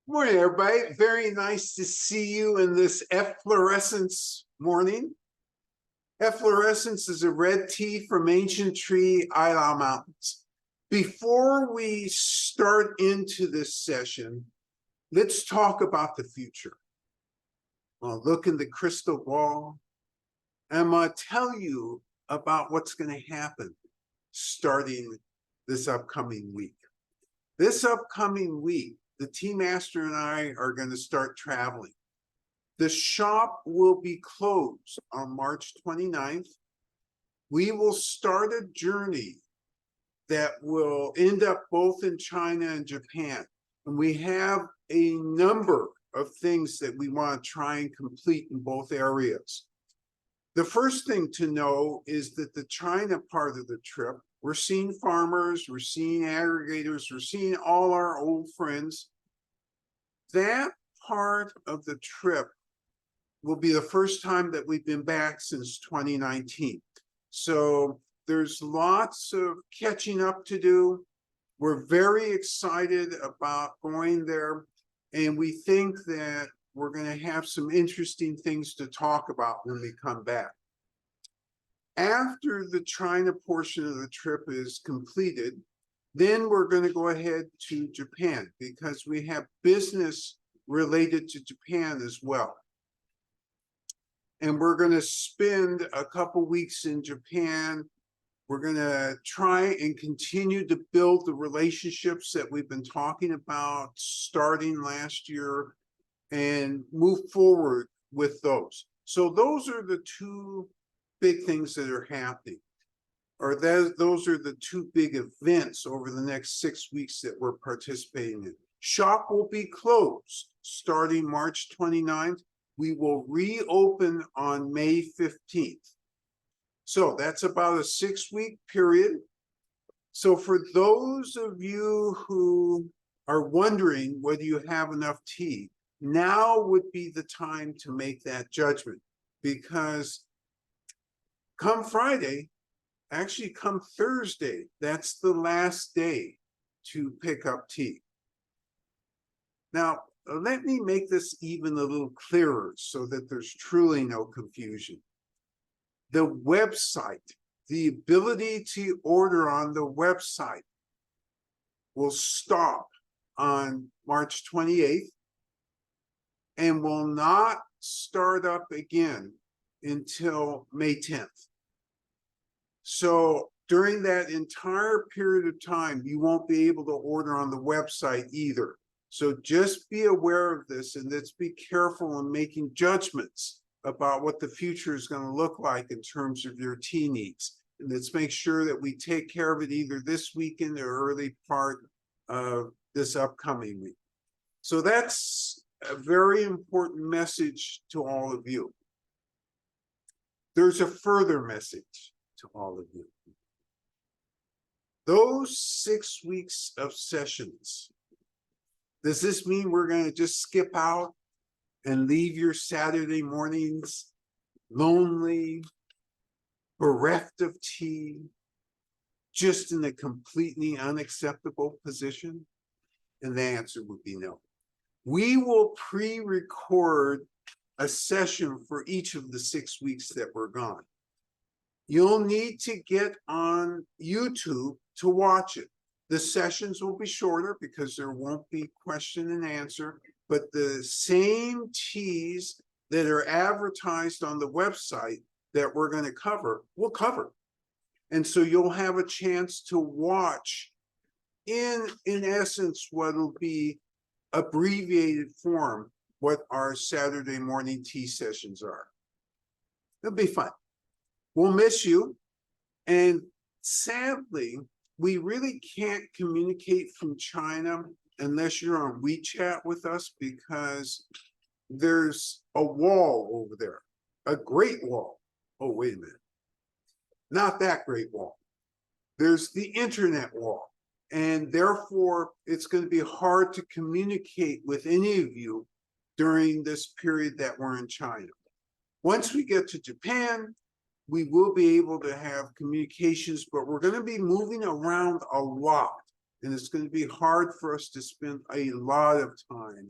Morning, everybody. Very nice to see you in this efflorescence morning. Efflorescence is a red tea from ancient tree Isla Mountains. Before we start into this session, let's talk about the future. I'll look in the crystal ball and I'm going to tell you about what's going to happen starting this upcoming week. This upcoming week, the Tea Master and I are going to start traveling. The shop will be closed on March 29th. We will start a journey that will end up both in China and Japan. And we have a number of things that we want to try and complete in both areas. The first thing to know is that the China part of the trip, we're seeing farmers, we're seeing aggregators, we're seeing all our old friends. That part of the trip will be the first time that we've been back since 2019. So there's lots of catching up to do. We're very excited about going there. And we think that we're going to have some interesting things to talk about when we come back. After the China portion of the trip is completed, then we're going to go ahead to Japan because we have business related to Japan as well. And we're going to spend a couple weeks in Japan. We're going to try and continue to build the relationships that we've been talking about starting last year and move forward with those. So those are the two big things that are happening, or those are the two big events over the next 6 weeks that we're participating in. Shop will be closed starting March 29th. We will reopen on May 15th. So that's about a 6-week period. So for those of you who are wondering whether you have enough tea, now would be the time to make that judgment, because come Friday, actually come Thursday, that's the last day to pick up tea. Now, let me make this even a little clearer so that there's truly no confusion. The website, the ability to order on the website will stop on March 28th and will not start up again until May 10th. So during that entire period of time, you won't be able to order on the website either. So just be aware of this, and let's be careful in making judgments about what the future is going to look like in terms of your tea needs. And let's make sure that we take care of it either this weekend or early part of this upcoming week. So that's a very important message to all of you. There's a further message to all of you. Those 6 weeks of sessions, does this mean we're going to just skip out and leave your Saturday mornings lonely, bereft of tea, just in a completely unacceptable position? And the answer would be no. We will pre-record a session for each of the 6 weeks that we're gone. You'll need to get on YouTube to watch it. The sessions will be shorter because there won't be question and answer, but the same teas that are advertised on the website that we're going to cover, we'll cover. And so you'll have a chance to watch in essence what'll be abbreviated form what our Saturday morning tea sessions are. It'll be fun. We'll miss you. And sadly, we really can't communicate from China unless you're on WeChat with us, because there's a wall over there, a great wall. Oh, wait a minute. Not that great wall. There's the internet wall. And therefore, it's going to be hard to communicate with any of you during this period that we're in China. Once we get to Japan, we will be able to have communications, but we're going to be moving around a lot. And it's going to be hard for us to spend a lot of time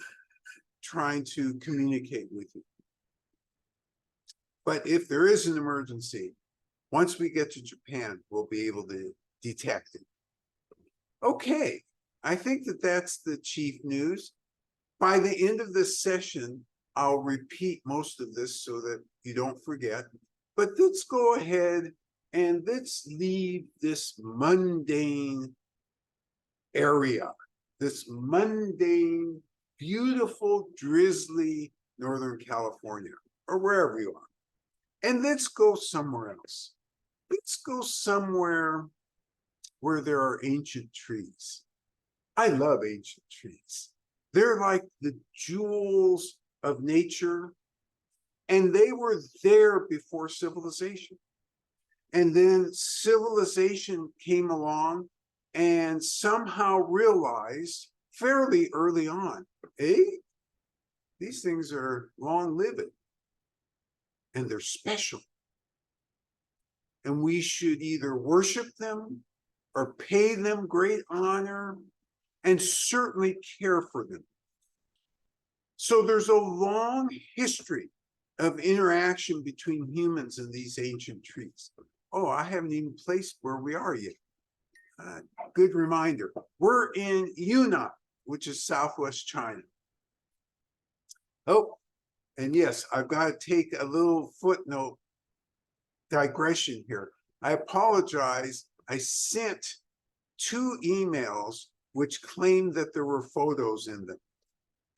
trying to communicate with you. But if there is an emergency, once we get to Japan, we'll be able to detect it. Okay, I think that that's the chief news. By the end of this session, I'll repeat most of this so that you don't forget. But let's go ahead and let's leave this mundane area, this mundane, beautiful, drizzly Northern California, or wherever you are. And let's go somewhere else. Let's go somewhere where there are ancient trees. I love ancient trees. They're like the jewels of nature, and they were there before civilization. And then civilization came along and somehow realized fairly early on, hey, these things are long-lived and they're special. And we should either worship them or pay them great honor and certainly care for them. So there's a long history of interaction between humans and these ancient trees. Oh, I haven't even placed where we are yet. Good reminder. We're in Yunnan, which is southwest China. Oh, and yes, I've got to take a little footnote digression here. I apologize. I sent 2 emails which claimed that there were photos in them.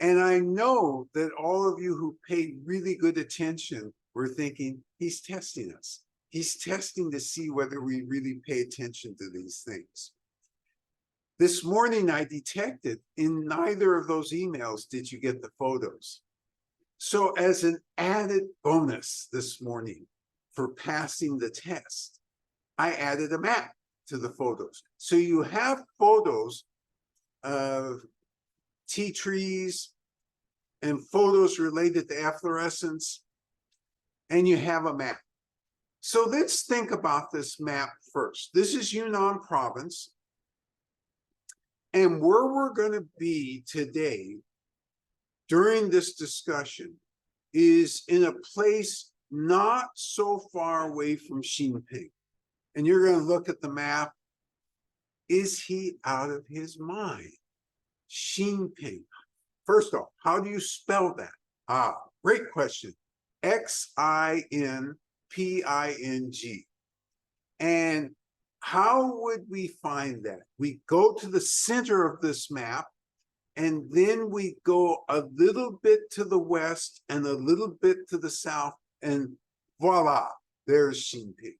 And I know that all of you who paid really good attention were thinking, he's testing us. He's testing to see whether we really pay attention to these things. This morning, I detected in neither of those emails did you get the photos. So as an added bonus this morning for passing the test, I added a map to the photos. So you have photos of tea trees and photos related to efflorescence, and you have a map. So let's think about this map first. This is Yunnan province. And where we're going to be today during this discussion is in a place not so far away from Xinping. And you're going to look at the map. Is he out of his mind? Xinping. First off, how do you spell that? Great question. Xinping. And how would we find that? We go to the center of this map, and then we go a little bit to the west and a little bit to the south, and voila, there's Xinping.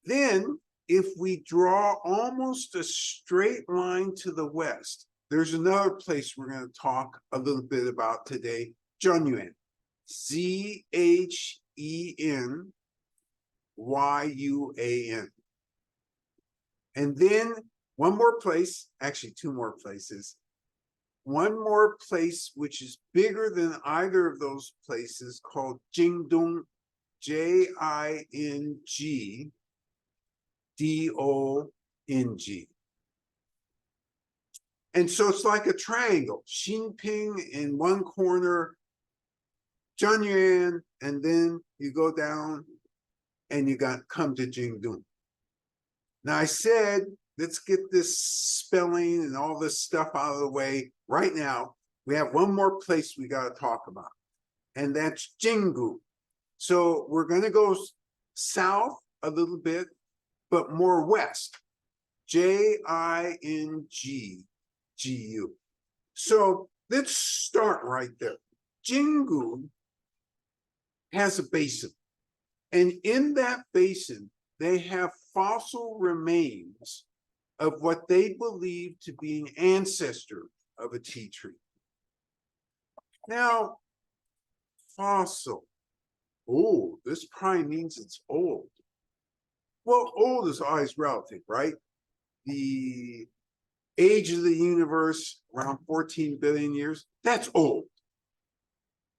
Then, if we draw almost a straight line to the west, there's another place we're going to talk a little bit about today, Yunnan. Zhenyuan. And then one more place, actually 2 more places. One more place which is bigger than either of those places called Jingdong, Jingdong. And so it's like a triangle. Xinping in one corner, Zhenyuan, and then you go down and you come to Jingdong. Now I said, let's get this spelling and all this stuff out of the way right now. We have one more place we got to talk about, and that's Jinggu. So we're going to go south a little bit, but more west. Jinggu. So let's start right there. Jinggu has a basin, and in that basin, they have fossil remains of what they believe to be an ancestor of a tea tree. Now, fossil. Oh, this probably means it's old. Well, old is always relative, right? The age of the universe, around 14 billion years, that's old.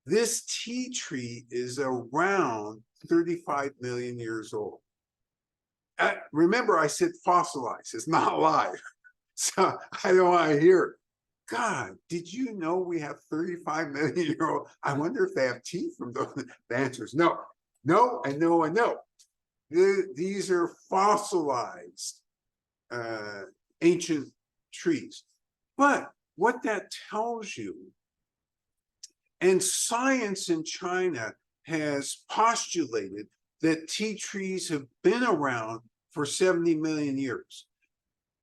This tea tree is around 35 million years old. Remember, I said fossilized, it's not alive. So I don't want to hear, God, did you know we have 35 million year old? I wonder if they have teeth from those. The answer is no, no, and no, and no. These are fossilized ancient trees. But what that tells you, and science in China has postulated that tea trees have been around for 70 million years.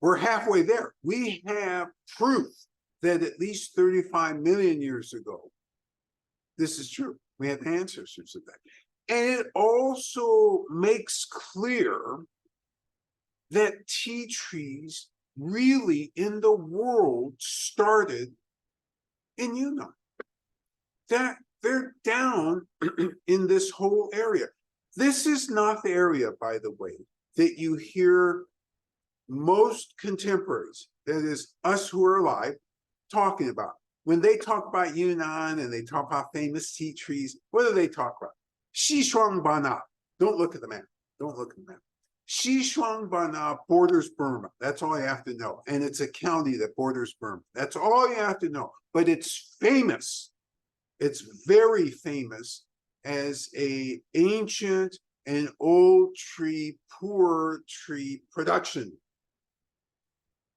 We're halfway there. We have proof that at least 35 million years ago, this is true. We have ancestors of that. And it also makes clear that tea trees really in the world started in Yunnan. That they're down in this whole area. This is not the area, by the way, that you hear most contemporaries, that is us who are alive, talking about. When they talk about Yunnan and they talk about famous tea trees, what do they talk about? Xishuangbanna. Don't look at the map. Don't look at the map. Xishuangbanna borders Burma. That's all you have to know. And it's a county that borders Burma. That's all you have to know. But it's famous. It's very famous as an ancient and old tree, poor tree production.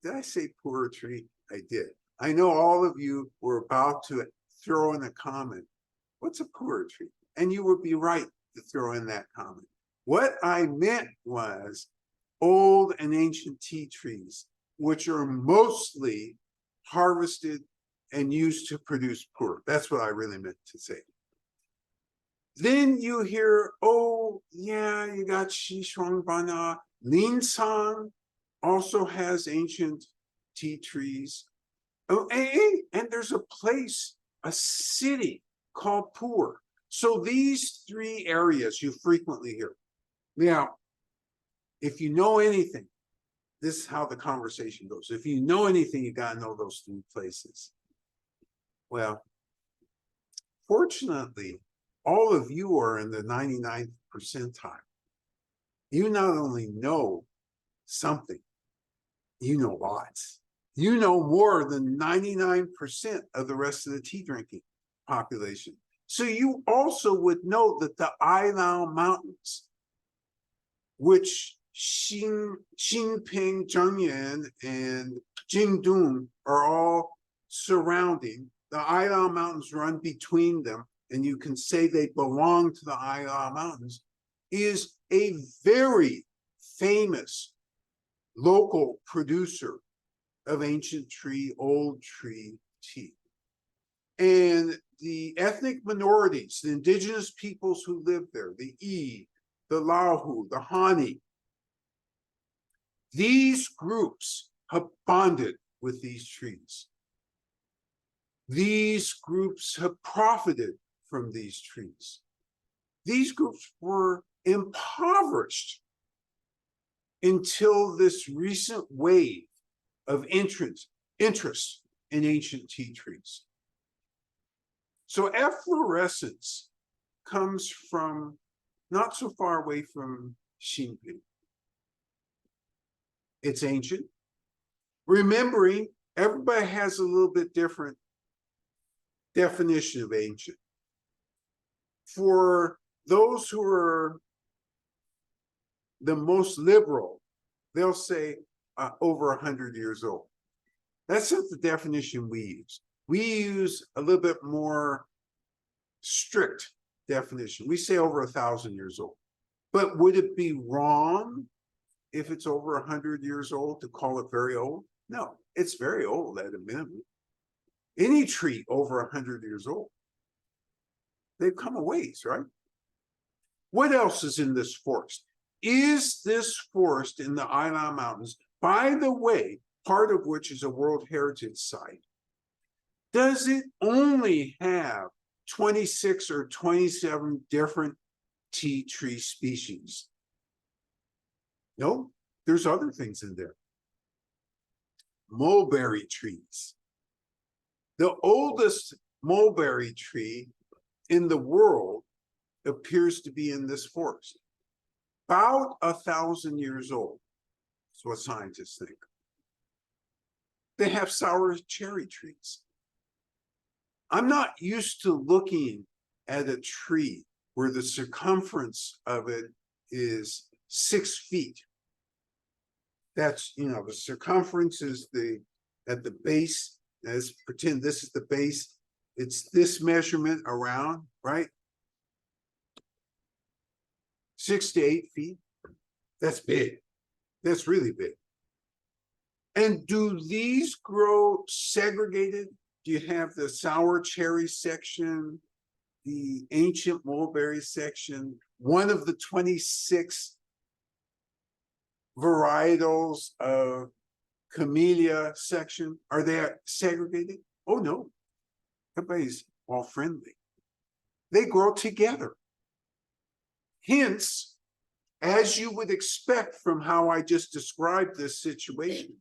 Did I say poor tree? I did. I know all of you were about to throw in a comment. What's a poor tree? And you would be right to throw in that comment. What I meant was old and ancient tea trees, which are mostly harvested and used to produce pur. That's what I really meant to say. Then you hear, oh, yeah, you got Xishuangbanna. Linsang also has ancient tea trees. Oh, and there's a place, a city called Pur. So these three areas you frequently hear. Now, if you know anything, this is how the conversation goes. If you know anything, you got to know those three places. Well, fortunately, all of you are in the 99th percentile. You not only know something, you know lots. You know more than 99% of the rest of the tea drinking population. So you also would know that the Ailao Mountains, which Xinping, Zhengyuan, and Jingdong are all surrounding, the Ailao Mountains run between them, and you can say they belong to the Ailao Mountains, is a very famous local producer of ancient tree, old tree tea. And the ethnic minorities, the indigenous peoples who live there, the Yi, the Lahu, the Hani, these groups have bonded with these trees. These groups have profited from these trees. These groups were impoverished until this recent wave of interest in ancient tea trees. So efflorescence comes from not so far away from Xinping. It's ancient. Remembering, everybody has a little bit different definition of ancient. For those who are the most liberal, they'll say over 100 years old. That's not the definition we use. We use a little bit more strict definition. We say over 1,000 years old. But would it be wrong if it's over 100 years old to call it very old? No, it's very old at a minimum. Any tree over 100 years old, they've come a ways, right? What else is in this forest? Is this forest in the Yunnan Mountains, by the way, part of which is a World Heritage Site, does it only have 26 or 27 different tea tree species? No, there's other things in there. Mulberry trees. The oldest mulberry tree in the world appears to be in this forest. About 1,000 years old. That's what scientists think. they have sour cherry trees. I'm not used to looking at a tree where the circumference of it is 6 feet. That's, the circumference is at the base. Let's pretend this is the base. It's this measurement around, right? 6 to 8 feet. That's big. That's really big. And do these grow segregated? Do you have the sour cherry section, the ancient mulberry section, one of the 26 varietals of camellia section? Are they segregated? Oh, no. Everybody's all friendly. They grow together. Hence, as you would expect from how I just described this situation,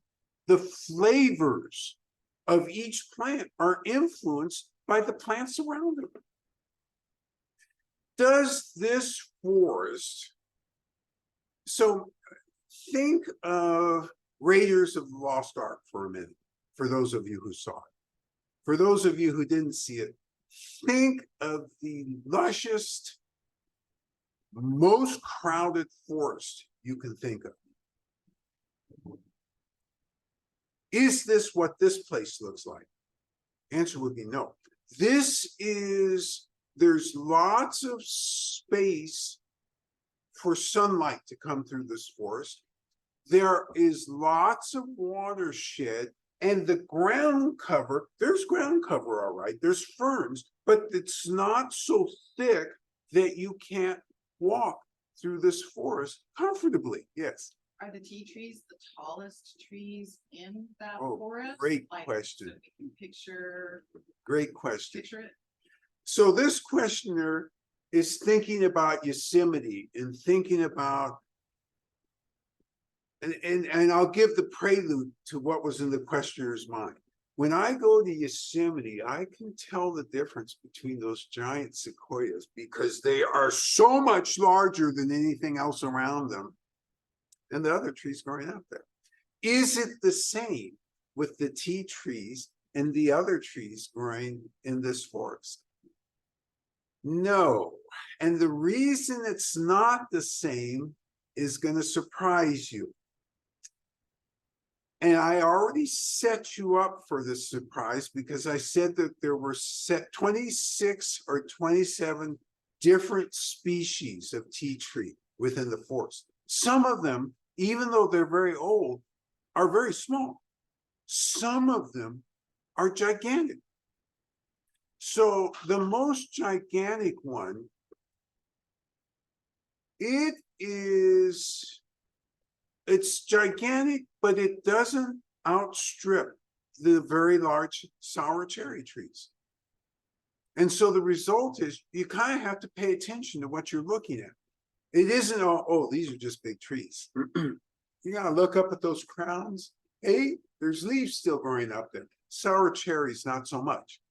the flavors of each plant are influenced by the plants around them. Does this forest, so think of Raiders of the Lost Ark for a minute, for those of you who saw it. For those of you who didn't see it, think of the lushest, most crowded forest you can think of. Is this what this place looks like? Answer would be no. There's lots of space for sunlight to come through this forest. There is lots of watershed, and the ground cover, there's ground cover, all right, there's ferns, but it's not so thick that you can't walk through this forest comfortably. Yes. Are the tea trees the tallest trees in that Oh, forest? great question. So we can Great question. picture it. So this questioner is thinking about Yosemite and thinking about, and I'll give the prelude to what was in the questioner's mind. When I go to Yosemite, I can tell the difference between those giant sequoias because they are so much larger than anything else around them and the other trees growing out there. Is it the same with the tea trees and the other trees growing in this forest? No. And the reason it's not the same is going to surprise you. And I already set you up for this surprise because I said that there were 26 or 27 different species of tea tree within the forest. Some of them, even though they're very old, are very small. Some of them are gigantic. So the most gigantic one, it's gigantic, but it doesn't outstrip the very large sour cherry trees. And so the result is you kind of have to pay attention to what you're looking at. It isn't all, oh, these are just big trees. You got to look up at those crowns. Hey, there's leaves still growing up there. Sour cherries, not so much.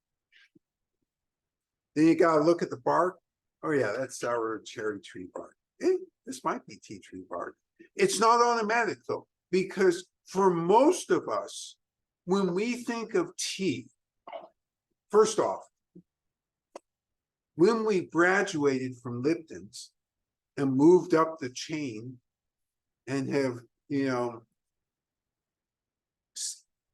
Then you got to look at the bark. Oh yeah, that's sour cherry tree bark. Hey, this might be tea tree bark. It's not automatic though, because for most of us, when we think of tea, first off, when we graduated from Lipton's and moved up the chain and have,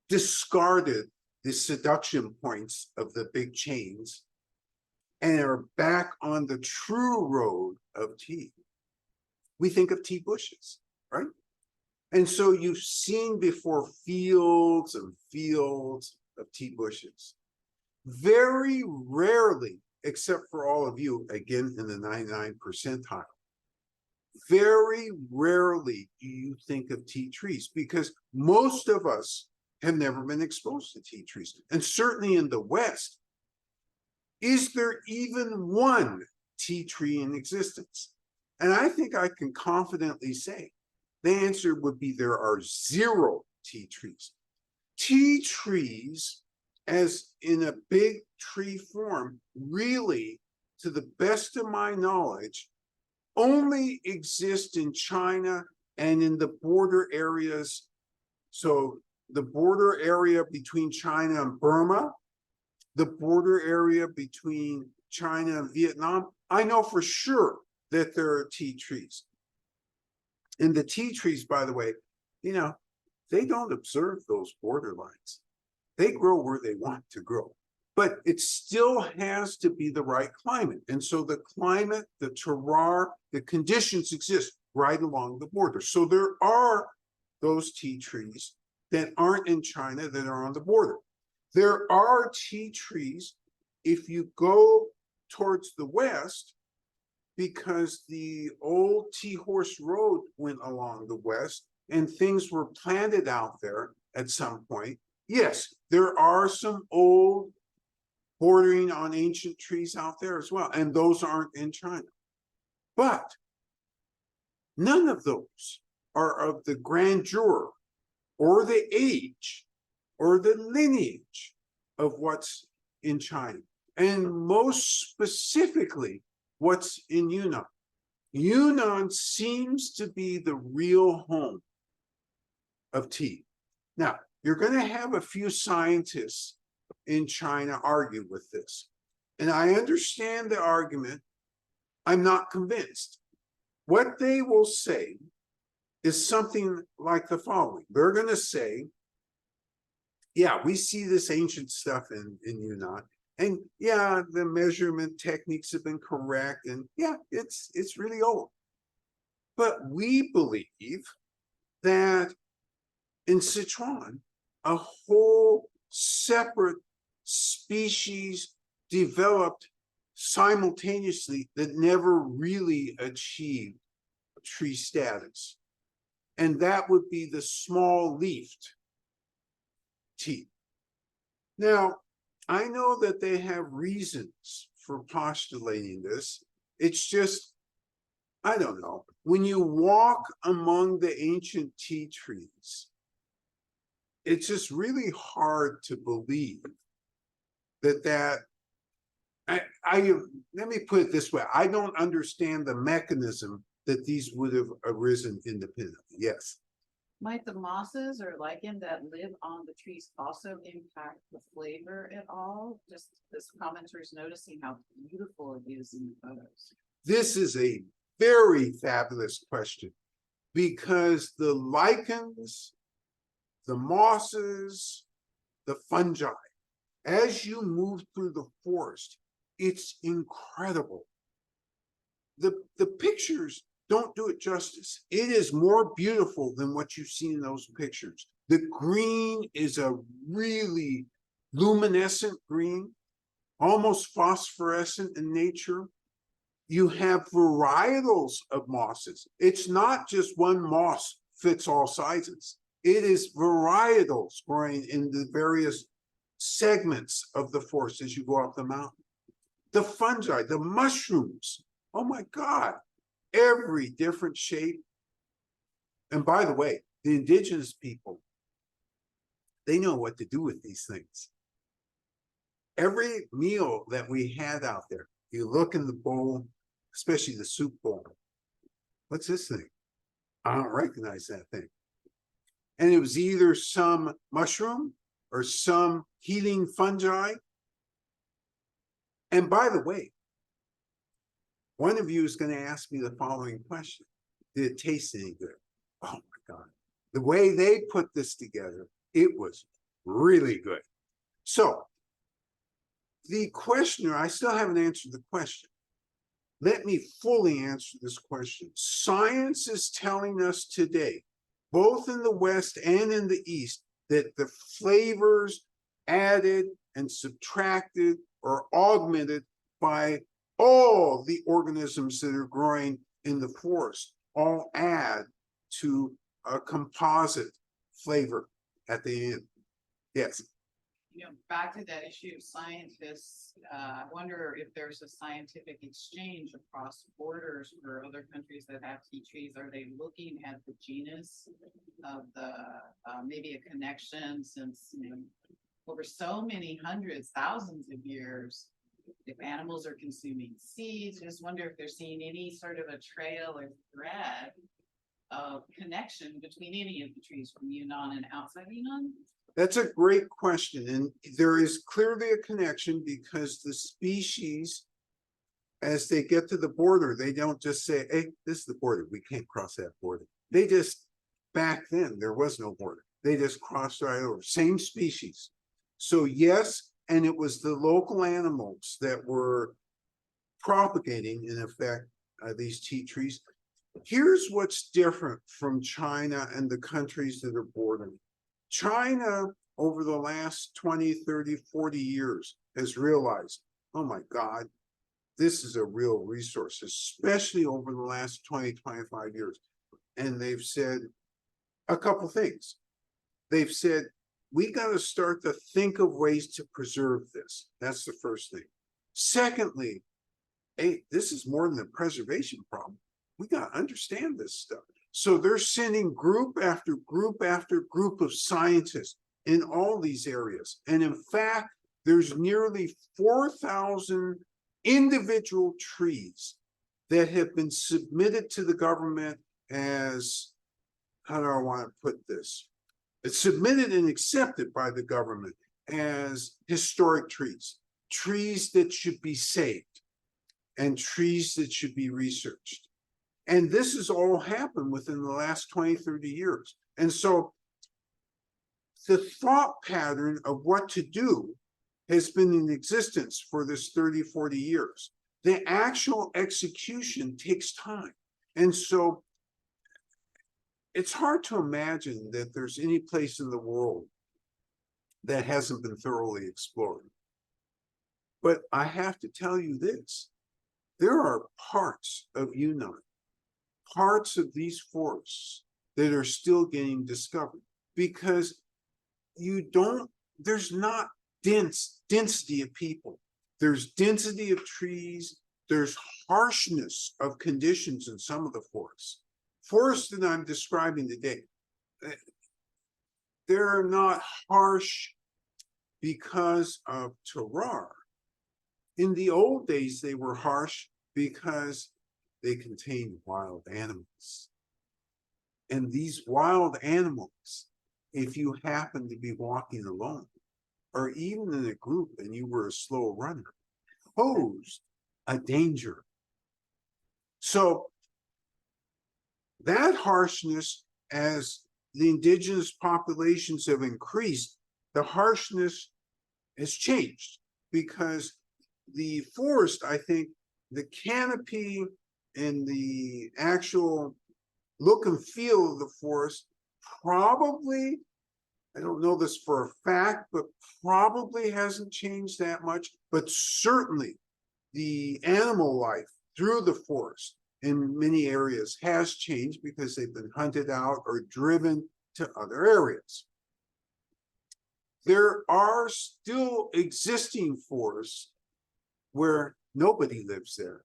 discarded the seduction points of the big chains and are back on the true road of tea, we think of tea bushes, right? And so you've seen before fields and fields of tea bushes. Very rarely, except for all of you, again in the 99th percentile, very rarely do you think of tea trees because most of us have never been exposed to tea trees. And certainly in the West, is there even one tea tree in existence? And I think I can confidently say the answer would be there are 0 tea trees. Tea trees, as in a big tree form, really, to the best of my knowledge, only exist in China and in the border areas. So the border area between China and Burma, the border area between China and Vietnam, I know for sure that there are tea trees. And the tea trees, by the way, you know, they don't observe those border lines. They grow where they want to grow, but it still has to be the right climate. And so the climate, the terroir, the conditions exist right along the border. So there are those tea trees that aren't in China that are on the border. There are tea trees if you go towards the west, because the old Tea Horse Road went along the west and things were planted out there at some point. Yes, there are some old bordering on ancient trees out there as well, and those aren't in China. But none of those are of the grandeur or the age or the lineage of what's in China. And most specifically, what's in Yunnan. Yunnan seems to be the real home of tea. Now, you're going to have a few scientists in China argue with this. And I understand the argument. I'm not convinced. What they will say is something like the following. They're going to say, yeah, we see this ancient stuff in Yunnan. And yeah, the measurement techniques have been correct. And yeah, it's really old. But we believe that in Sichuan, a whole separate species developed simultaneously that never really achieved tree status. And that would be the small-leafed tea. Now, I know that they have reasons for postulating this. It's just, I don't know. When you walk among the ancient tea trees, it's just really hard to believe that let me put it this way. I don't understand the mechanism that these would have arisen independently. Yes. Might the mosses or lichen that live on the trees also impact the flavor at all? Just this commenter is noticing how beautiful it is in the photos. This is a very fabulous question, because the lichens, the mosses, the fungi, as you move through the forest, it's incredible. The pictures don't do it justice. It is more beautiful than what you see in those pictures. The green is a really luminescent green, almost phosphorescent in nature. You have varietals of mosses. It's not just one moss fits all sizes. It is varietals growing in the various segments of the forest as you go up the mountain. The fungi, the mushrooms, oh my God, every different shape. And by the way, the indigenous people, they know what to do with these things. Every meal that we had out there, you look in the bowl, especially the soup bowl. What's this thing? I don't recognize that thing. And it was either some mushroom or some healing fungi. And by the way, one of you is going to ask me the following question. Did it taste any good? Oh my God. The way they put this together, it was really good. So the questioner, I still haven't answered the question. Let me fully answer this question. Science is telling us today, both in the West and in the East, that the flavors added and subtracted or augmented by all the organisms that are growing in the forest all add to a composite flavor at the end. Yes. You know, back to that issue of scientists, I wonder if there's a scientific exchange across borders for other countries that have tea trees. Are they looking at the genus of the, maybe a connection since, you know, over so many hundreds, thousands of years, if animals are consuming seeds? Just wonder if they're seeing any sort of a trail or thread connection between any of the trees from Yunnan and outside Yunnan? That's a great question, and there is clearly a connection because the species, as they get to the border, they don't just say, hey, this is the border, we can't cross that border. They just, back then, there was no border. They just crossed right over, same species. So yes, and it was the local animals that were propagating, in effect, these tea trees. Here's what's different from China and the countries that are bordering. China, over the last 20, 30, 40 years, has realized, oh my God, this is a real resource, especially over the last 20, 25 years. And they've said a couple things. They've said, we got to start to think of ways to preserve this. That's the first thing. Secondly, hey, this is more than a preservation problem. We got to understand this stuff. So they're sending group after group after group of scientists in all these areas. And in fact, there's nearly 4,000 individual trees that have been submitted to the government as, how do I want to put this? It's submitted and accepted by the government as historic trees, trees that should be saved, and trees that should be researched. And this has all happened within the last 20, 30 years. And so the thought pattern of what to do has been in existence for this 30, 40 years. The actual execution takes time. And so it's hard to imagine that there's any place in the world that hasn't been thoroughly explored. But I have to tell you this, there are parts of Yunnan, parts of these forests that are still getting discovered because there's not density of people. There's density of trees. There's harshness of conditions in some of the forests. Forests that I'm describing today, they're not harsh because of terroir. In the old days, they were harsh because they contained wild animals. And these wild animals, if you happen to be walking alone, or even in a group and you were a slow runner, posed a danger. So that harshness, as the indigenous populations have increased, the harshness has changed because the forest, I think, the canopy and the actual look and feel of the forest probably, I don't know this for a fact, but probably hasn't changed that much, but certainly the animal life through the forest in many areas has changed because they've been hunted out or driven to other areas. There are still existing forests where nobody lives there.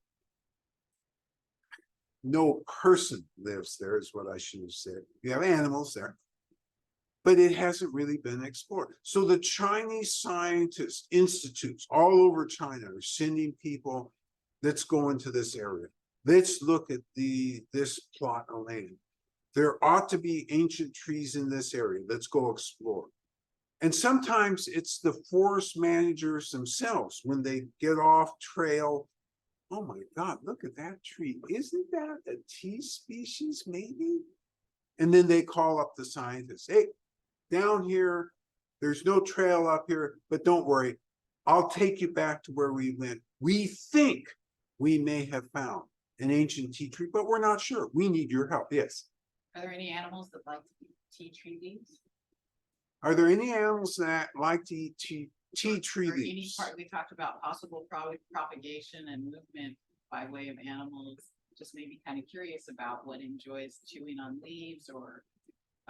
No person lives there is what I should have said. You have animals there, but it hasn't really been explored. So the Chinese scientists, institutes all over China are sending people, let's go into this area. Let's look at this plot of land. There ought to be ancient trees in this area. Let's go explore. And sometimes it's the forest managers themselves when they get off trail. Oh my God, look at that tree. Isn't that a tea species maybe? And then they call up the scientists. Hey, down here, there's no trail up here, but don't worry. I'll take you back to where we went. We think we may have found an ancient tea tree, but we're not sure. We need your help. Yes. Are there any animals that like to eat tea tree leaves? Are there any animals that like to eat tea tree Or any leaves? part, we talked about possible propagation and movement by way of animals. Just maybe kind of curious about what enjoys chewing on leaves or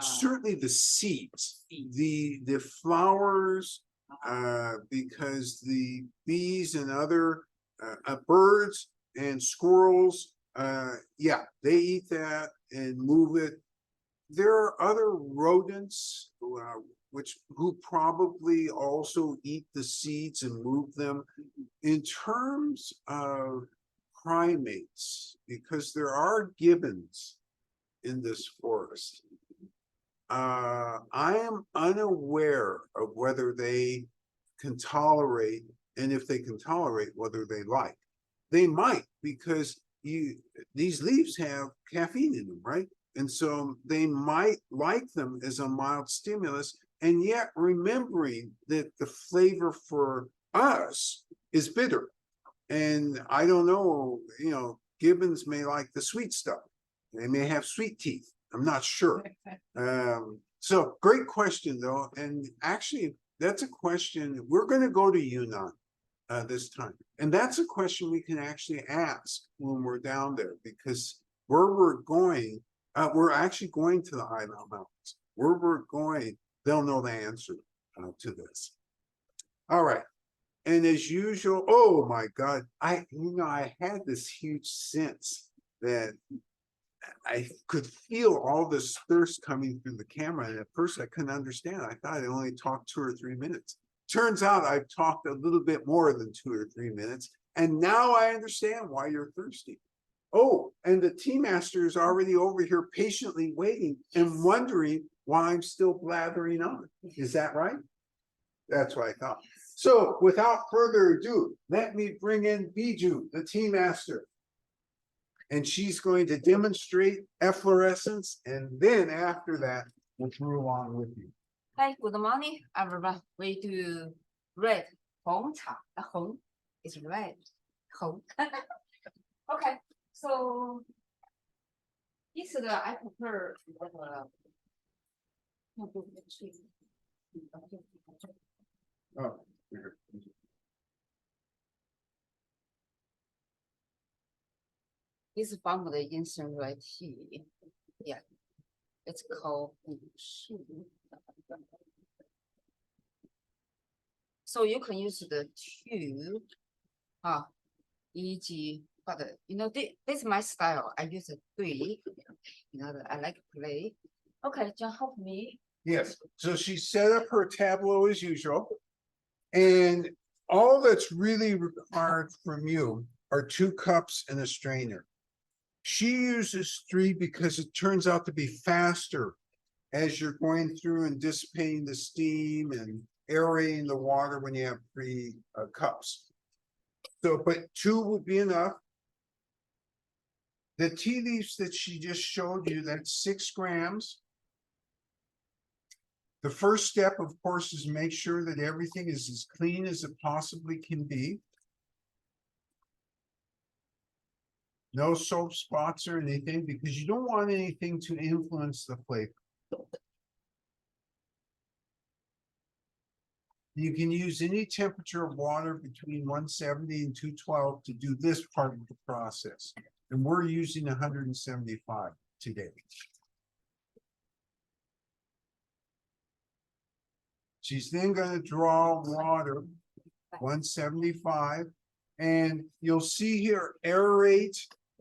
certainly the seeds, seeds. the flowers, because the bees and other birds and squirrels, yeah, they eat that and move it. There are other rodents who probably also eat the seeds and move them. In terms of primates, because there are gibbons in this forest. I am unaware of whether they can tolerate, and if they can tolerate, whether they like. They might, because these leaves have caffeine in them, right? And so they might like them as a mild stimulus, and yet remembering that the flavor for us is bitter. And I don't know, gibbons may like the sweet stuff. They may have sweet teeth. I'm not sure. So great question though. And actually, that's a question we're going to go to Yunnan this time. And that's a question we can actually ask when we're down there, because where we're going, we're actually going to the Highland Mountains. Where we're going, they'll know the answer to this. All right. And as usual, oh my God, I had this huge sense that I could feel all this thirst coming through the camera. And at first I couldn't understand. I thought I only talked 2 or 3 minutes. Turns out I've talked a little bit more than 2 or 3 minutes. And now I understand why you're thirsty. Oh, and the tea master is already over here patiently waiting and wondering why I'm still blathering on. Is that right? That's what I thought. So without further ado, let me bring in Biju, the tea master. And she's going to demonstrate efflorescence, and then after that, we'll brew along with you. Hi, good morning, everyone. We do red Hong Cha. The Hong is red. Hong. Okay, so this I prefer Oh, this is from the instant red tea. Yeah, it's called. So you can use the two, easy, but this is my style. I use a 3, I like to play. Okay, John, help me. yes. So she set up her tableau as usual. And all that's really required from you are 2 cups and a strainer. She uses 3 because it turns out to be faster as you're going through and dissipating the steam and aerating the water when you have 3 cups. So, but 2 would be enough. The tea leaves that she just showed you, that's 6 grams. The first step, of course, is make sure that everything is as clean as it possibly can be. No soap spots or anything, because you don't want anything to influence the flavor. You can use any temperature of water between 170 and 212 to do this part of the process. And we're using 175 today. She's then going to draw water, 175, and you'll see here aerate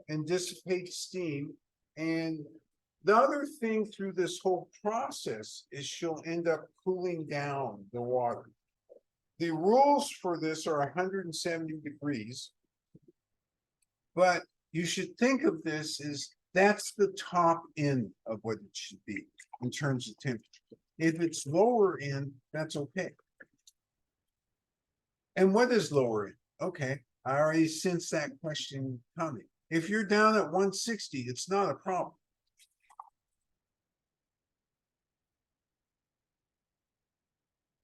and dissipate steam. And the other thing through this whole process is she'll end up cooling down the water. The rules for this are 170 degrees, but you should think of this as that's the top end of what it should be in terms of temperature. If it's lower end, that's okay. And what is lower end? Okay, I already sensed that question coming. If you're down at 160, it's not a problem.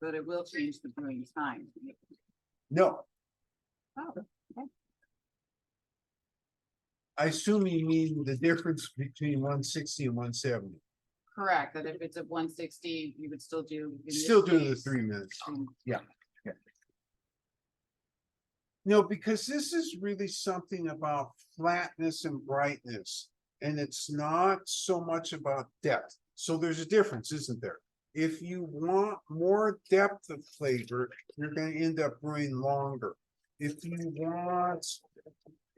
But it will change the brewing time. No, Oh, okay. I assume you mean the difference between 160 and 170. Correct, that if it's at 160, you would still do. in this Still do the case, 3 minutes. um, Yeah. No, because this is really something about flatness and brightness, and it's not so much about depth. So there's a difference, isn't there? If you want more depth of flavor, you're going to end up brewing longer. If you want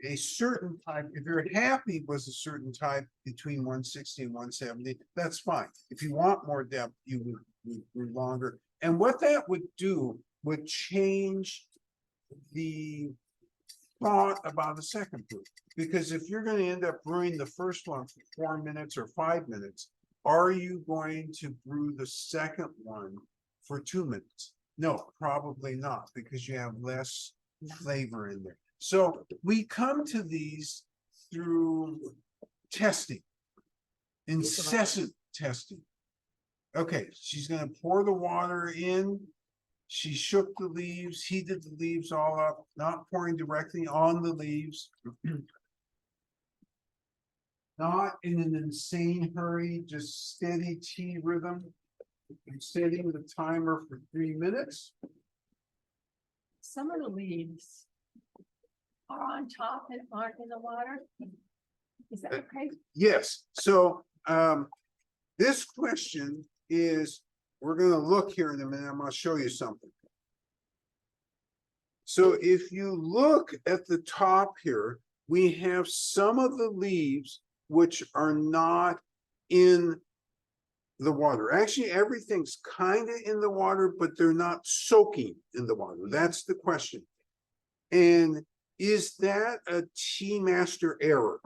a certain type, if you're happy with a certain type between 160 and 170, that's fine. If you want more depth, you would brew longer. And what that would do would change the thought about a second brew. Because if you're gonna end up brewing the first one for 4 minutes or 5 minutes, are you going to brew the second one for 2 minutes? No, probably not, because you have less flavor in there. So we come to these through testing, incessant testing. Okay, she's gonna pour the water in. She shook the leaves, heated the leaves all up, not pouring directly on the leaves. Not in an insane hurry, just steady tea rhythm. And setting the timer for 3 minutes. Some of the leaves are on top and aren't in the water. Is that okay? Yes, so this question is, we're gonna look here in a minute, I'm gonna show you something. So if you look at the top here, we have some of the leaves which are not in the water. Actually, everything's kind of in the water, but they're not soaking in the water. That's the question. And is that a tea master error?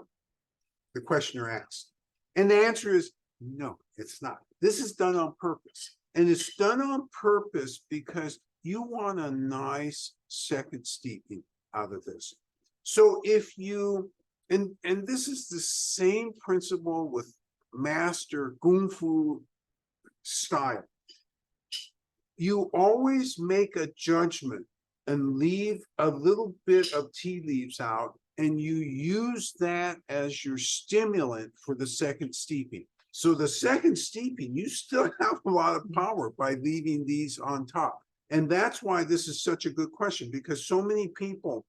The questioner asked. And the answer is no, it's not. This is done on purpose. And it's done on purpose because you want a nice second steeping out of this. So if you, and this is the same principle with master Kung Fu style. You always make a judgment and leave a little bit of tea leaves out, and you use that as your stimulant for the second steeping. So the second steeping, you still have a lot of power by leaving these on top. And that's why this is such a good question, because so many people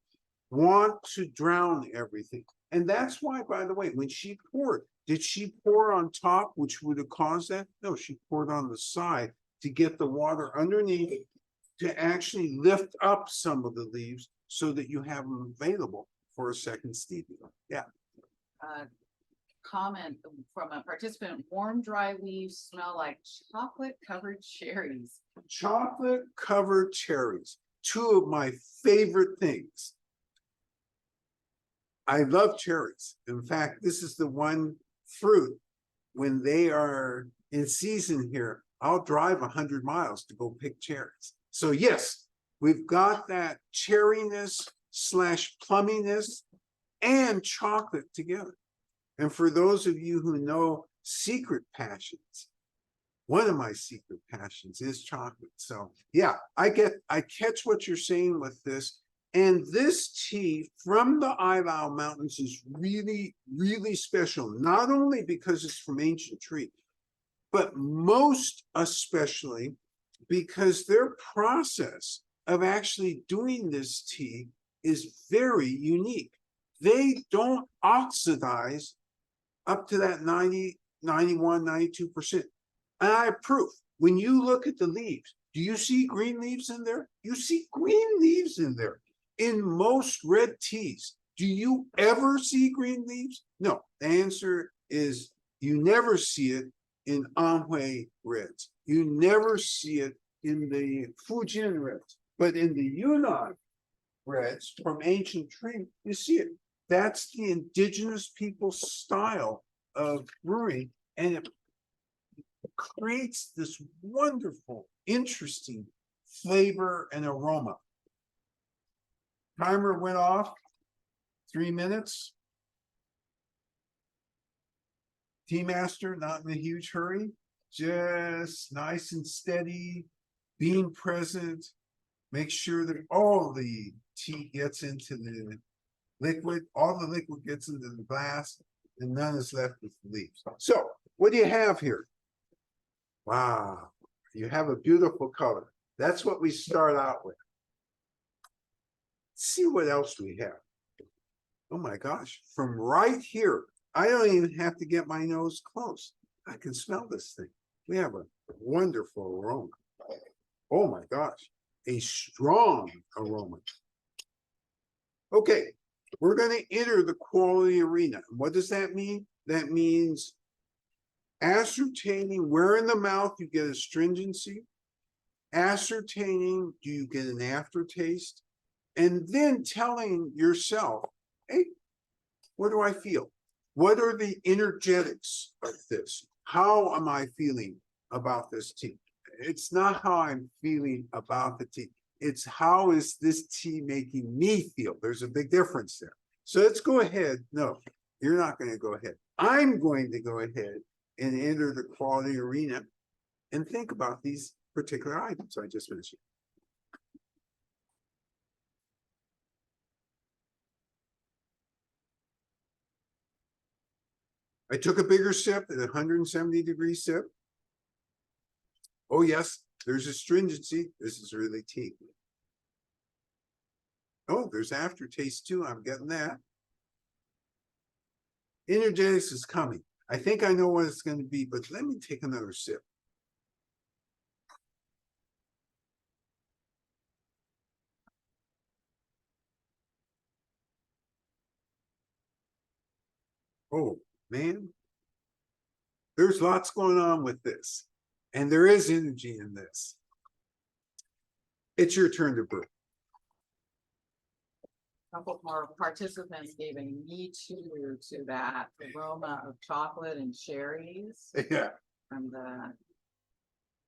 want to drown everything. And that's why, by the way, when she poured, did she pour on top, which would have caused that? No, she poured on the side to get the water underneath to actually lift up some of the leaves so that you have them available for a second steeping. Yeah. Comment from a participant, warm, dry leaves smell like chocolate covered cherries. Chocolate covered cherries, two of my favorite things. I love cherries. In fact, this is the one fruit, when they are in season here, I'll drive 100 miles to go pick cherries. So yes, we've got that cherryness / plumminess and chocolate together. And for those of you who know secret passions, one of my secret passions is chocolate. So yeah, I catch what you're saying with this. And this tea from the Ilau Mountains is really, really special, not only because it's from ancient tree, but most especially because their process of actually doing this tea is very unique. They don't oxidize up to that 90, 91, 92%. And I approve. When you look at the leaves, do you see green leaves in there? You see green leaves in there. In most red teas, do you ever see green leaves? No, the answer is you never see it in Anhui reds. You never see it in the Fujian reds, but in the Yunnan reds from ancient tree, you see it. That's the indigenous people's style of brewing, and it creates this wonderful, interesting flavor and aroma. Timer went off, 3 minutes. Tea master, not in a huge hurry, just nice and steady, being present, make sure that all the tea gets into the liquid, all the liquid gets into the glass, and none is left with the leaves. So, what do you have here? Wow, you have a beautiful color. That's what we start out with. Let's see what else we have. Oh my gosh, from right here, I don't even have to get my nose close. I can smell this thing. We have a wonderful aroma. Oh my gosh, a strong aroma. Okay, we're going to enter the quality arena. What does that mean? That means ascertaining where in the mouth you get astringency, ascertaining do you get an aftertaste, And then telling yourself, hey, what do I feel? What are the energetics of this? How am I feeling about this tea? It's not how I'm feeling about the tea. It's how is this tea making me feel? There's a big difference there. So let's go ahead. No, you're not going to go ahead. I'm going to go ahead and enter the quality arena and think about these particular items I just mentioned. I took a bigger sip at 170-degree sip. Oh yes, there's astringency. This is really tea. Oh, there's aftertaste too. I'm getting that. Energetics is coming. I think I know what it's going to be, but let me take another sip. Oh, man. There's lots going on with this. And there is energy in this. It's your turn to brew. Couple more participants gave a me too to that aroma of chocolate and cherries Yeah. from the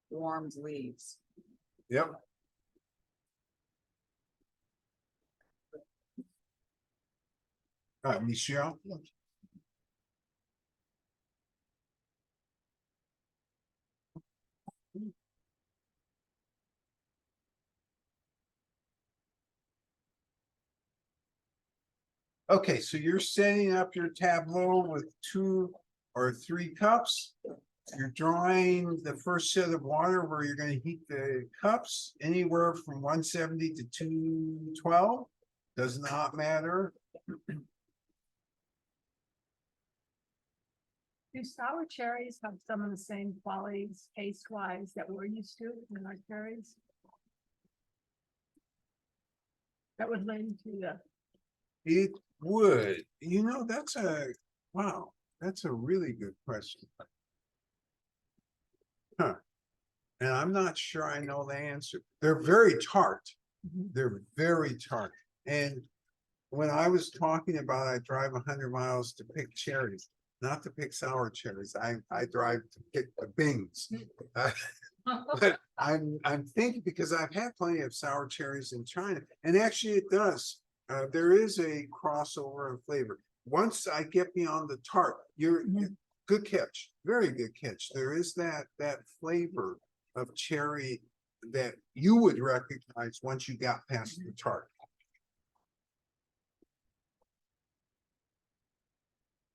warmed leaves. Yep. Michelle? Okay, so you're setting up your tableau with 2 or 3 cups. You're drawing the first set of water where you're going to heat the cups anywhere from 170 to 212. Does not matter. Do sour cherries have some of the same qualities taste wise that we're used to in our cherries? That would lend to the, It would. You know, that's a wow. That's a really good question. Huh. And I'm not sure I know the answer. They're very tart. They're very tart. And when I was talking about I drive 100 miles to pick cherries, not to pick sour cherries. I drive to pick the bings. But I'm thinking because I've had plenty of sour cherries in China, and actually it does. There is a crossover in flavor. Once I get beyond the tart, you're good catch, very good catch. There is that flavor of cherry that you would recognize once you got past the tart.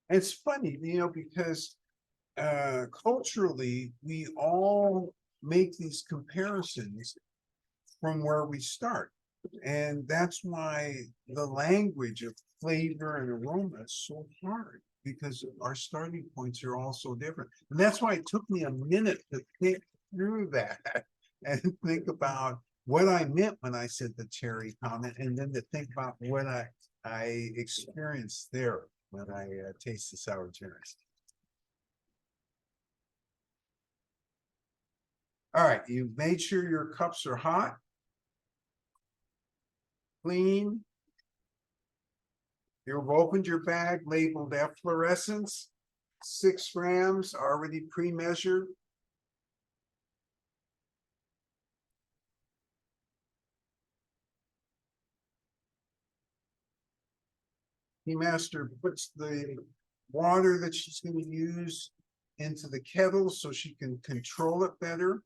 It's funny, you know, because culturally we all make these comparisons from where we start. And that's why the language of flavor and aroma is so hard, because our starting points are all so different. And that's why it took me a minute to think through that and think about what I meant when I said the cherry comment, and then to think about what I experienced there when I taste the sour cherries. All right, you've made sure your cups are hot, clean. You've opened your bag labeled Efflorescence, 6 grams, already pre-measured. The master puts the water that she's going to use into the kettle so she can control it better.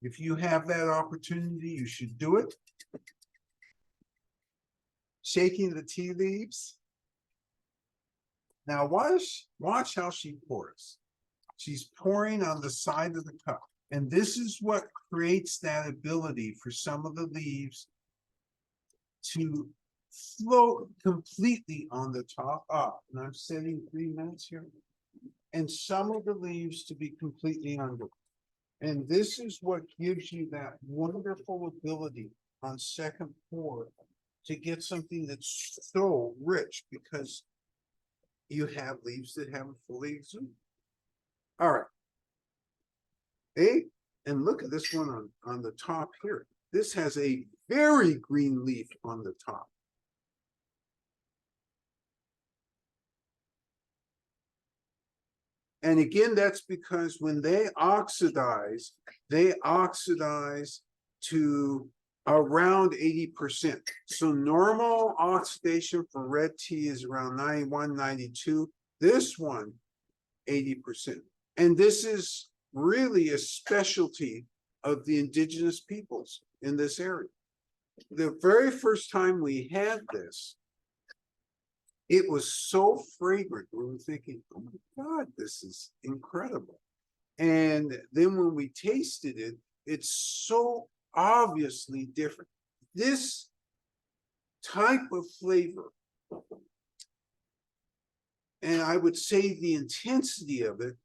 If you have that opportunity, you should do it. Shaking the tea leaves. Now watch how she pours. She's pouring on the side of the cup. And this is what creates that ability for some of the leaves to float completely on the top up. And I'm setting 3 minutes here. And some of the leaves to be completely under. And this is what gives you that wonderful ability on second pour to get something that's so rich, because you have leaves that haven't fully exuded. All right. Hey, and look at this one on the top here. This has a very green leaf on the top. And again, that's because when they oxidize to around 80%. So normal oxidation for red tea is around 91, 92. This one, 80%. And this is really a specialty of the indigenous peoples in this area. The very first time we had this, it was so fragrant. We were thinking, oh my God, this is incredible. And then when we tasted it, it's so obviously different. This type of flavor, and I would say the intensity of it,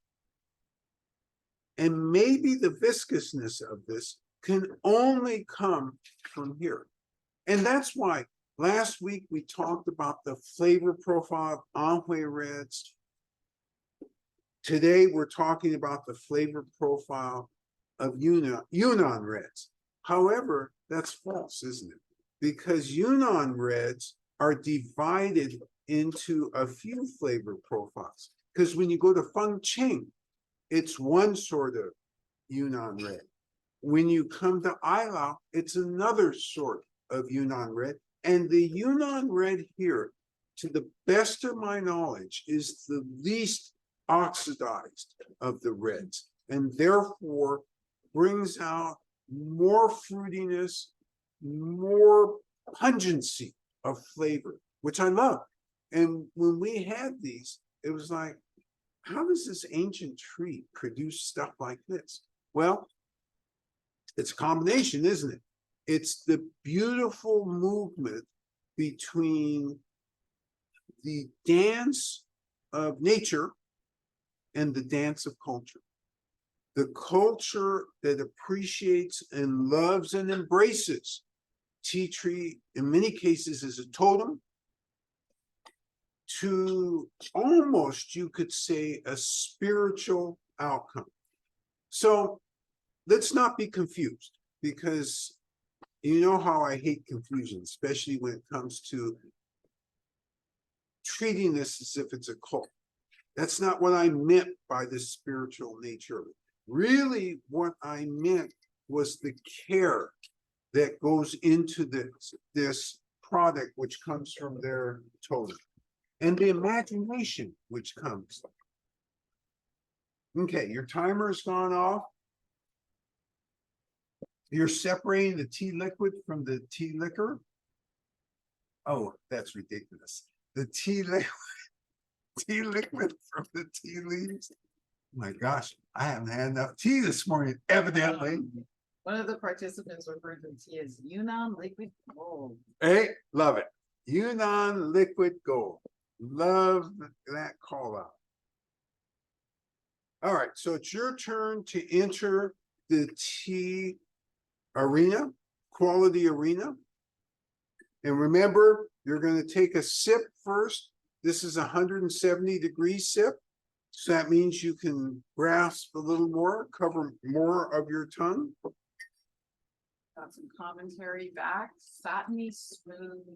and maybe the viscousness of this can only come from here. And that's why last week we talked about the flavor profile of Anhui reds. Today we're talking about the flavor profile of Yunnan reds. However, that's false, isn't it? Because Yunnan reds are divided into a few flavor profiles. Because when you go to Fengqing, it's one sort of Yunnan red. When you come to Ailau, it's another sort of Yunnan red. And the Yunnan red here, to the best of my knowledge, is the least oxidized of the reds, and therefore brings out more fruitiness, more pungency of flavor, which I love. And when we had these, it was like, how does this ancient tree produce stuff like this? Well, it's a combination, isn't it? It's the beautiful movement between the dance of nature and the dance of culture. The culture that appreciates and loves and embraces tea tree, in many cases, as a totem, to almost, you could say, a spiritual outcome. So let's not be confused, because you know how I hate confusion, especially when it comes to treating this as if it's a cult. That's not what I meant by the spiritual nature of it. Really, what I meant was the care that goes into this product, which comes from their totem, and the imagination which comes. Okay, your timer has gone off. You're separating the tea liquid from the tea liquor. Oh, that's ridiculous. The tea liquid from the tea leaves. Oh my gosh, I haven't had enough tea this morning, evidently. One of the participants referred to tea as Yunnan liquid gold. Hey, love it. Yunnan liquid gold. Love that call out. All right, so it's your turn to enter the tea arena, quality arena. And remember, you're going to take a sip first. This is 170-degree sip. So that means you can grasp a little more, cover more of your tongue. Got some commentary back. Satiny, smooth,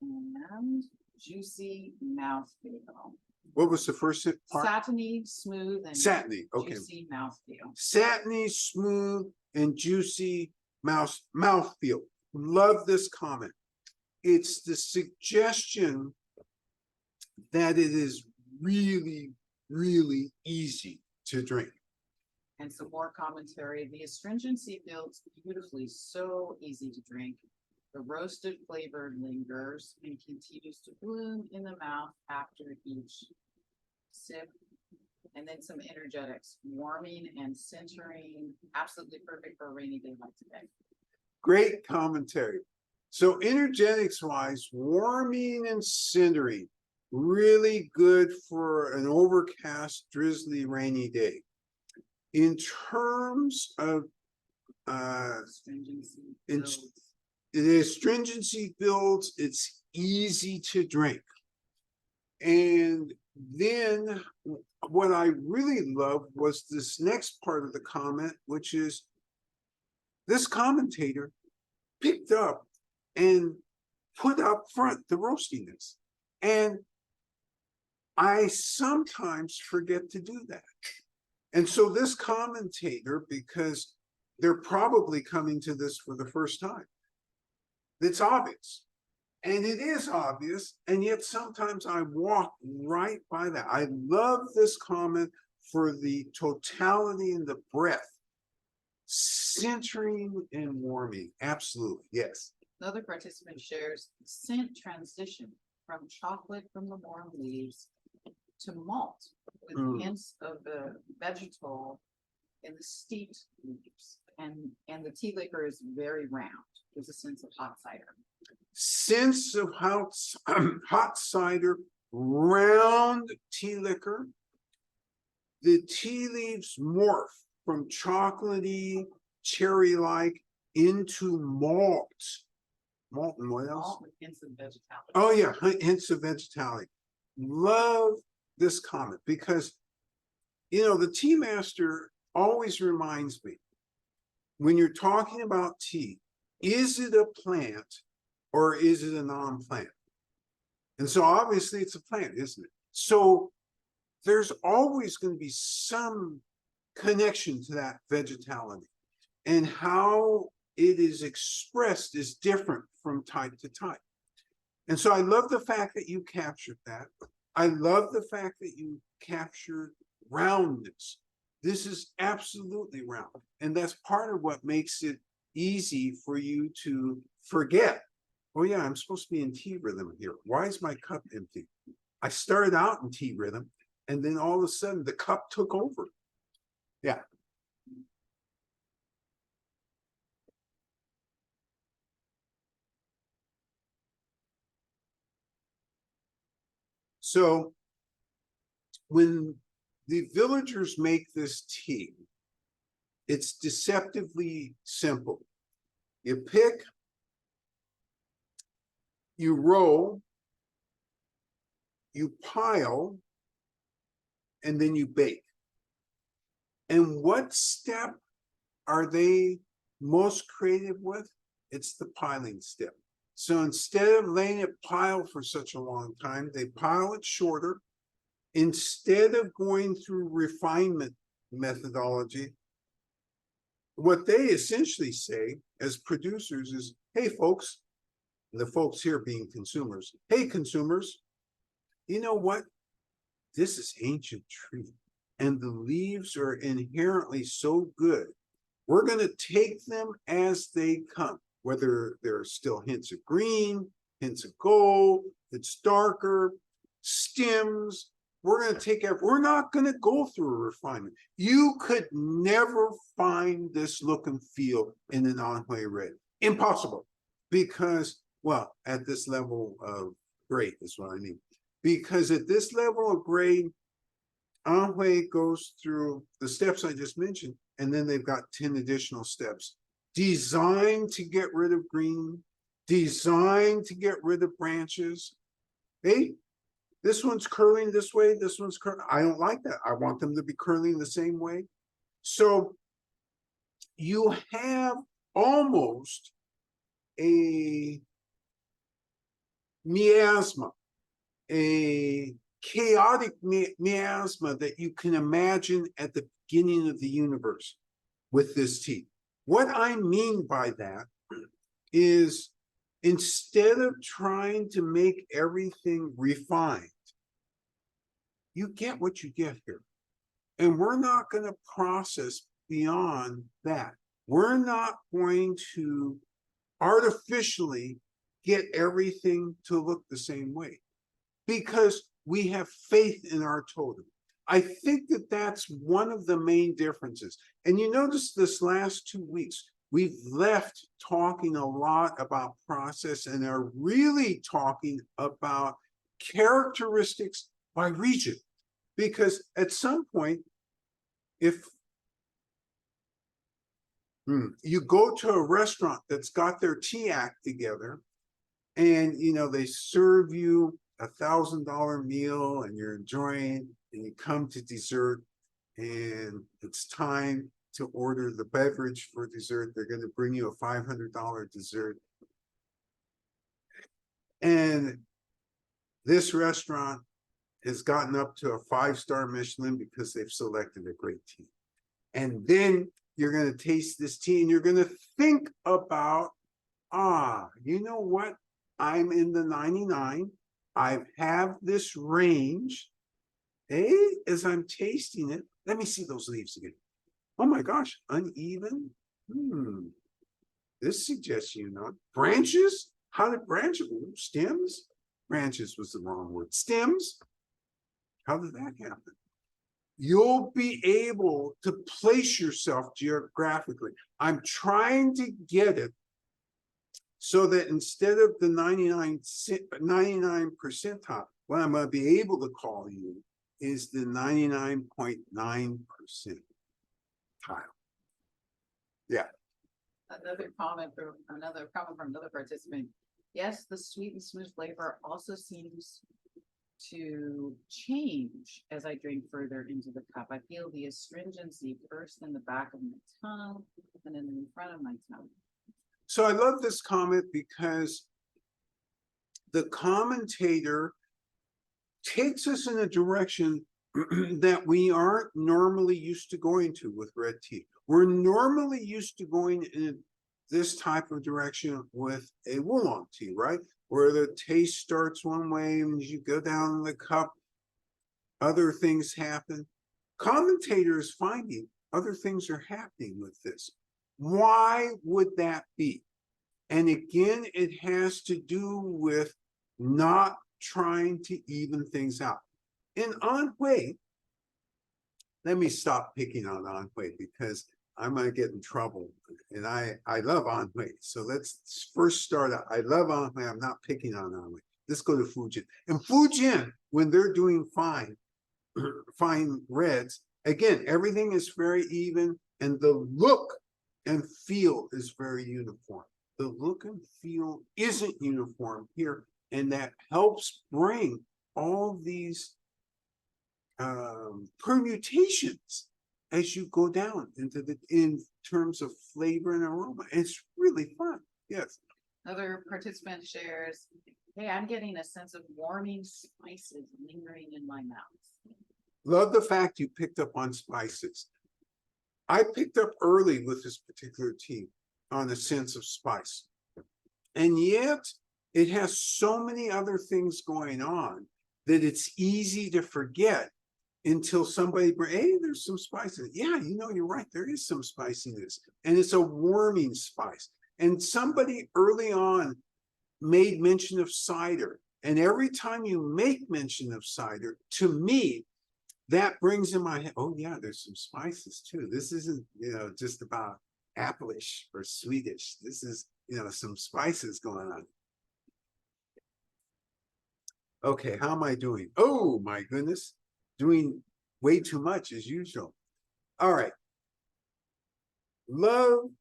and juicy mouthfeel. What was the first sip part? Satiny, smooth, and Satiny, okay. juicy mouthfeel. Satiny, smooth, and juicy mouthfeel. Love this comment. It's the suggestion that it is really, really easy to drink. And some more commentary. The astringency builds beautifully, so easy to drink. The roasted flavor lingers and continues to bloom in the mouth after each sip. And then some energetics, warming and centering. Absolutely perfect for a rainy day like today. Great commentary. So energetics wise, warming and centering, really good for an overcast, drizzly, rainy day. In terms of Astringency in- builds. the astringency builds, it's easy to drink. And then what I really loved was this next part of the comment, which is this commentator picked up and put up front the roastiness. And I sometimes forget to do that. And so this commentator, because they're probably coming to this for the first time, it's obvious. And it is obvious, and yet sometimes I walk right by that. I love this comment for the totality and the breadth. Centering and warming, absolutely, yes. Another participant shares scent transition from chocolate from the warm leaves to malt with hints of the vegetal in the steeped leaves. And the tea liquor is very round. There's a sense of hot cider. Sense of hot cider, round tea liquor. The tea leaves morph from chocolatey, cherry-like into malt. Malt and what else? Malt with hints of vegetality. Oh yeah, hints of vegetality. Love this comment because, you know, the tea master always reminds me, when you're talking about tea, is it a plant or is it a non-plant? And so obviously it's a plant, isn't it? So there's always going to be some connection to that vegetality, and how it is expressed is different from type to type. And so I love the fact that you captured that. I love the fact that you captured roundness. This is absolutely round. And that's part of what makes it easy for you to forget. Oh yeah, I'm supposed to be in tea rhythm here. Why is my cup empty? I started out in tea rhythm, and then all of a sudden the cup took over. Yeah. So when the villagers make this tea, it's deceptively simple. You pick, you roll, you pile, and then you bake. And what step are they most creative with? It's the piling step. So instead of letting it pile for such a long time, they pile it shorter. Instead of going through refinement methodology, what they essentially say as producers is, hey folks, the folks here being consumers, hey consumers, you know what? This is ancient tree, and the leaves are inherently so good. We're going to take them as they come, whether there are still hints of green, hints of gold, it's darker, stems. We're going to take it. We're not going to go through a refinement. You could never find this look and feel in an Anhui red. Impossible. Because, well, at this level of grade is what I mean. Because at this level of grade, Anhui goes through the steps I just mentioned, and then they've got 10 additional steps designed to get rid of green, designed to get rid of branches. Hey, this one's curling this way, this one's curling. I don't like that. I want them to be curling the same way. So you have almost a miasma, a chaotic miasma that you can imagine at the beginning of the universe with this tea. What I mean by that is, instead of trying to make everything refined, you get what you get here. And we're not going to process beyond that. We're not going to artificially get everything to look the same way, because we have faith in our totem. I think that that's one of the main differences. And you notice this last 2 weeks, we've left talking a lot about process and are really talking about characteristics by region. Because at some point, if you go to a restaurant that's got their tea act together, and you know they serve you $1,000 meal and you're enjoying, and you come to dessert and it's time to order the beverage for dessert. They're gonna bring you a $500 dessert. And this restaurant has gotten up to a 5-star Michelin because they've selected a great tea. And then you're gonna taste this tea and you're gonna think about, you know what? I'm in the 99. I have this range. Hey, as I'm tasting it, let me see those leaves again. Oh my gosh, uneven. This suggests branches. How did branches? Stems? Branches was the wrong word. Stems? How did that happen? You'll be able to place yourself geographically. I'm trying to get it so that instead of the 99 percentile, what I'm going to be able to call you is the 99.9 percentile. Yeah. Another comment from another participant. Yes, the sweet and smooth flavor also seems to change as I drink further into the cup. I feel the astringency first in the back of my tongue and then in front of my tongue. So I love this comment because the commentator takes us in a direction that we aren't normally used to going to with red tea. We're normally used to going in this type of direction with a oolong tea, right? Where the taste starts one way and as you go down the cup, other things happen. Commentators finding other things are happening with this. Why would that be? And again, it has to do with not trying to even things out. In Anhui, let me stop picking on Anhui because I'm gonna get in trouble. And I love Anhui. So let's first start out. I love Anhui. I'm not picking on Anhui. Let's go to Fujian. And Fujian, when they're doing fine reds, again, everything is very even and the look and feel is very uniform. The look and feel isn't uniform here, and that helps bring all these permutations as you go down into in terms of flavor and aroma. It's really fun. Yes. Another participant shares, hey, I'm getting a sense of warming spices lingering in my mouth. Love the fact you picked up on spices. I picked up early with this particular tea on a sense of spice. And yet it has so many other things going on that it's easy to forget until somebody, hey, there's some spice in it. Yeah, you're right. There is some spiciness. And it's a warming spice. And somebody early on made mention of cider. And every time you make mention of cider, to me, that brings in my head, oh yeah, there's some spices too. This isn't, just about appleish or sweetish. This is, some spices going on. Okay, how am I doing? Oh my goodness, doing way too much as usual. All right. Love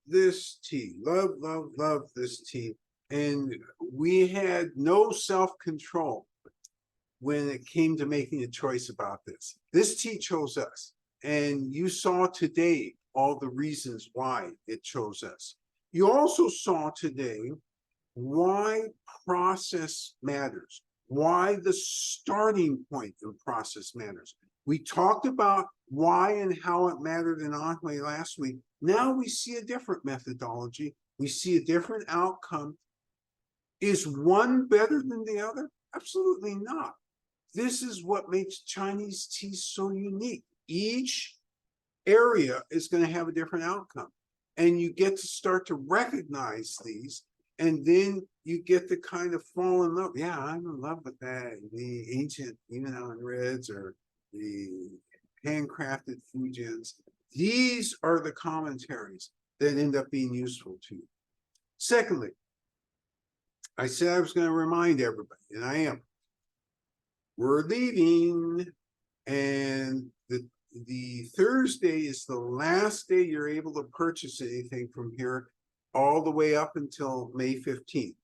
this tea. Love this tea. And we had no self-control when it came to making a choice about this. This tea chose us. And you saw today all the reasons why it chose us. You also saw today why process matters, why the starting point in process matters. We talked about why and how it mattered in Anhui last week. Now we see a different methodology. We see a different outcome. Is one better than the other? Absolutely not. This is what makes Chinese tea so unique. Each area is going to have a different outcome. And you get to start to recognize these, and then you get to kind of fall in love. Yeah, I'm in love with that. The ancient Yunnan reds or the handcrafted Fujians. These are the commentaries that end up being useful to you. Secondly, I said I was going to remind everybody, and I am. We're leaving, and the Thursday is the last day you're able to purchase anything from here all the way up until May 15th.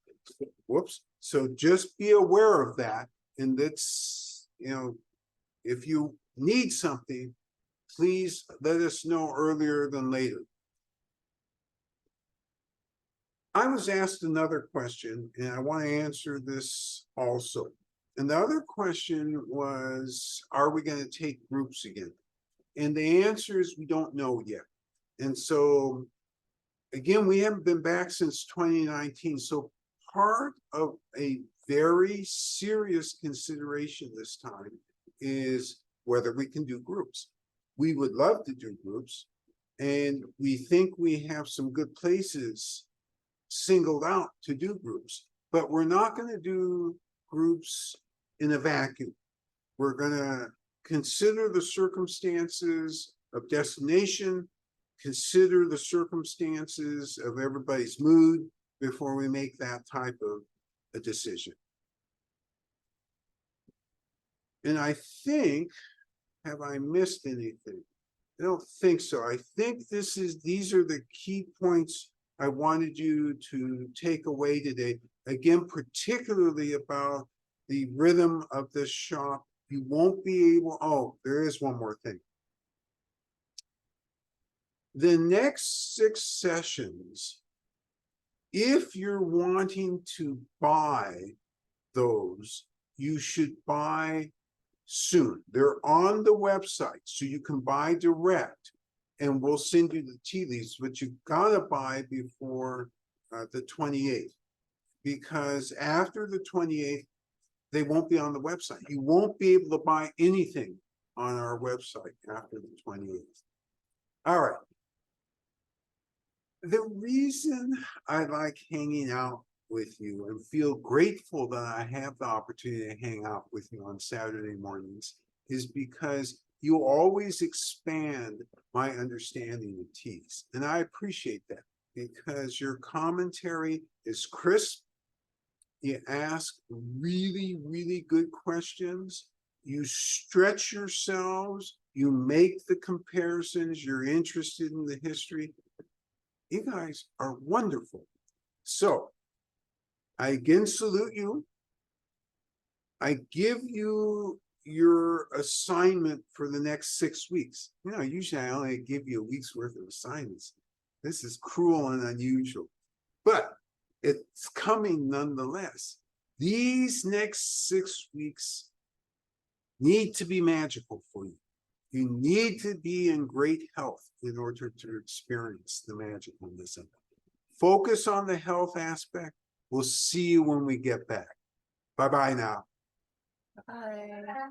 Whoops. So just be aware of that. And that's, if you need something, please let us know earlier than later. I was asked another question, and I want to answer this also. And the other question was, are we going to take groups again? And the answer is we don't know yet. And so, again, we haven't been back since 2019. So part of a very serious consideration this time is whether we can do groups. We would love to do groups, and we think we have some good places singled out to do groups, but we're not going to do groups in a vacuum. We're going to consider the circumstances of destination, consider the circumstances of everybody's mood before we make that type of a decision. And I think, have I missed anything? I don't think so. I think these are the key points I wanted you to take away today. Again, particularly about the rhythm of this shop. You won't be able, oh, there is one more thing. The next 6 sessions, if you're wanting to buy those, you should buy soon. They're on the website, so you can buy direct, and we'll send you the tea leaves, but you gotta buy before the 28th, because after the 28th, they won't be on the website. You won't be able to buy anything on our website after the 28th. All right. The reason I like hanging out with you and feel grateful that I have the opportunity to hang out with you on Saturday mornings is because you always expand my understanding of teas. And I appreciate that because your commentary is crisp. You ask really, really good questions. You stretch yourselves. You make the comparisons. You're interested in the history. You guys are wonderful. So I again salute you. I give you your assignment for the next 6 weeks. You know, usually I only give you a week's worth of assignments. This is cruel and unusual, but it's coming nonetheless. These next 6 weeks need to be magical for you. You need to be in great health in order to experience the magicalness of it. Focus on the health aspect. We'll see you when we get back. Bye-bye now. Bye.